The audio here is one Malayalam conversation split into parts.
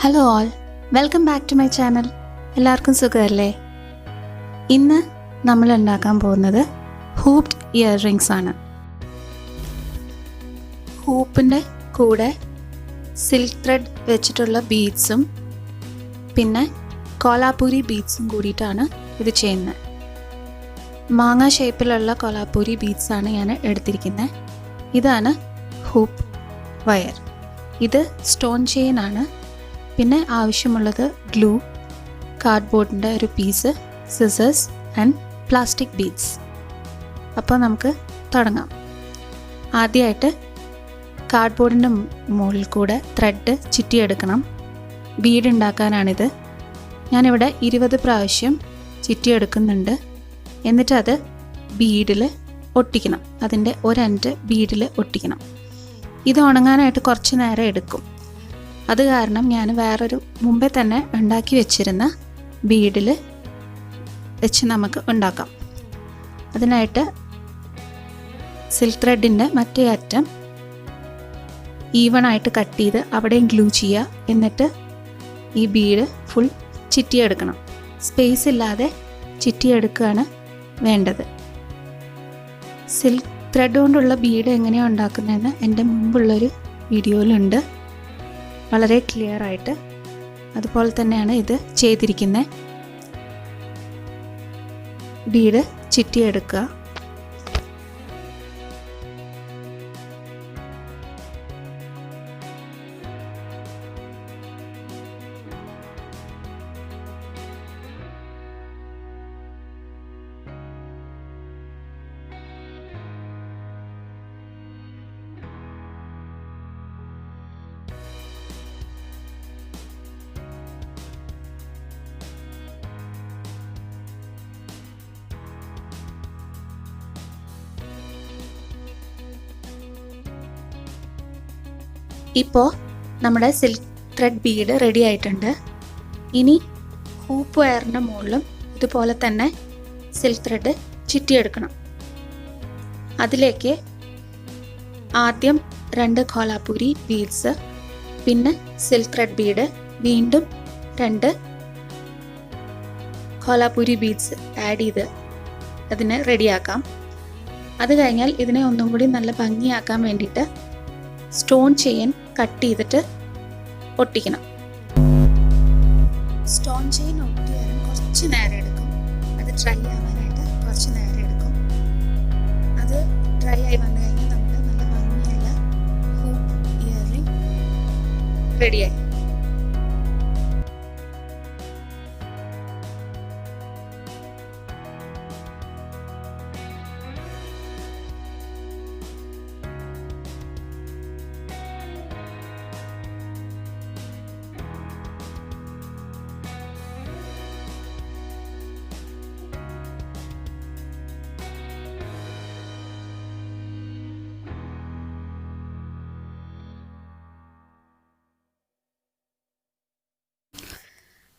Hello all, welcome back to my channel. എല്ലാവർക്കും സുഖമല്ലേ? ഇന്ന് നമ്മൾ ഉണ്ടാക്കാൻ പോകുന്നത് ഹൂപ്ഡ് ഇയർ റിങ്സ് ആണ്. ഹൂപ്പിൻ്റെ കൂടെ സിൽക്ക് ത്രെഡ് വെച്ചിട്ടുള്ള ബീഡ്സും പിന്നെ കോലാപൂരി ബീഡ്സും കൂടിയിട്ടാണ് ഇത് ചെയ്യുന്നത്. മാങ്ങ ഷേപ്പിലുള്ള കോലാപൂരി ബീഡ്സാണ് ഞാൻ എടുത്തിരിക്കുന്നത്. ഇതാണ് ഹൂപ്പ് വയർ. ഇത് സ്റ്റോൺ ചെയിൻ ആണ്. പിന്നെ ആവശ്യമുള്ളത് ഗ്ലൂ, കാർഡ്ബോർഡിൻ്റെ ഒരു piece, scissors and plastic beads. അപ്പോൾ നമുക്ക് തുടങ്ങാം. ആദ്യമായിട്ട് കാർഡ്ബോർഡിൻ്റെ മുകളിൽ കൂടെ ത്രെഡ് ചുറ്റിയെടുക്കണം. ബീഡ് ഉണ്ടാക്കാനാണിത്. ഞാനിവിടെ 20 പ്രാവശ്യം ചുറ്റിയെടുക്കുന്നുണ്ട്. എന്നിട്ട് അത് ബീഡിൽ ഒട്ടിക്കണം. അതിൻ്റെ ഒരെൻഡ് ബീഡിൽ ഒട്ടിക്കണം. ഇത് ഉണങ്ങാനായിട്ട് കുറച്ച് നേരം എടുക്കും. അത് കാരണം ഞാൻ വേറൊരു മുമ്പേ തന്നെ ഉണ്ടാക്കി വെച്ചിരുന്ന ബീഡിൽ വെച്ച് നമുക്ക് ഉണ്ടാക്കാം. അതിനായിട്ട് സിൽക്ക് ത്രെഡിൻ്റെ മറ്റേ അറ്റം ഈവണായിട്ട് കട്ട് ചെയ്ത് അവിടെയും ഗ്ലൂ ചെയ്യുക. എന്നിട്ട് ഈ ബീഡ് ഫുൾ ചുറ്റിയെടുക്കണം. സ്പേസ് ഇല്ലാതെ ചുറ്റിയെടുക്കുകയാണ് വേണ്ടത്. സിൽക്ക് ത്രെഡ് കൊണ്ടുള്ള ബീഡ് എങ്ങനെയാണ് ഉണ്ടാക്കുന്നതെന്ന് എൻ്റെ മുമ്പുള്ളൊരു വീഡിയോയിലുണ്ട്, വളരെ ക്ലിയർ ആയിട്ട്. അതുപോലെ തന്നെയാണ് ഇത് ചെയ്തിരിക്കുന്നത്. ബീഡ് ചുറ്റിയെടുക്കുക. ഇപ്പോൾ നമ്മുടെ സിൽക്ക് ത്രെഡ് ബീഡ് റെഡി ആയിട്ടുണ്ട്. ഇനി ഹൂപ്പ് വയറിൻ്റെ മുകളിലും ഇതുപോലെ തന്നെ സിൽക്ക് ത്രെഡ് ചുറ്റിയെടുക്കണം. അതിലേക്ക് ആദ്യം 2 കോലാപൂരി ബീഡ്സ്, പിന്നെ സിൽക്ക് ത്രെഡ് ബീഡ്, വീണ്ടും 2 കോലാപൂരി ബീഡ്സ് ആഡ് ചെയ്ത് അതിനെ റെഡിയാക്കാം. അത് കഴിഞ്ഞാൽ ഇതിനെ ഒന്നും കൂടി നല്ല ഭംഗിയാക്കാൻ വേണ്ടിയിട്ട് സ്റ്റോൺ ചെയിൻ കട്ട് ചെയ്തിട്ട് ഒട്ടിക്കണം. സ്റ്റോൺ ചെയിൻ ഒട്ടിയാൽ കുറച്ച് നേരം എടുക്കും. അത് ഡ്രൈ ആവാനായിട്ട് കുറച്ച് നേരം എടുക്കും. അത് ഡ്രൈ ആയി വന്നു കഴിഞ്ഞാൽ നമുക്ക് നല്ല ഭംഗിയുള്ള ഹൂപ്പ് ഇയർ റിംഗ് റെഡിയായി.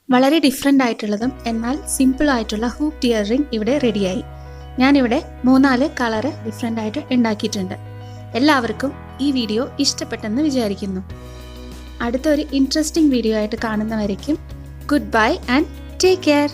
വളരെ ഡിഫറെൻ്റ് ആയിട്ടുള്ളതും എന്നാൽ സിമ്പിൾ ആയിട്ടുള്ള ഹൂപ്പ് ഇയർ റിംഗ് ഇവിടെ റെഡിയായി. ഞാനിവിടെ 3-4 കളറ് ഡിഫറെൻ്റ് ആയിട്ട് ഉണ്ടാക്കിയിട്ടുണ്ട്. എല്ലാവർക്കും ഈ വീഡിയോ ഇഷ്ടപ്പെട്ടെന്ന് വിചാരിക്കുന്നു. അടുത്തൊരു ഇൻട്രസ്റ്റിംഗ് വീഡിയോ ആയിട്ട് കാണുന്നവരേക്കും goodbye and take care.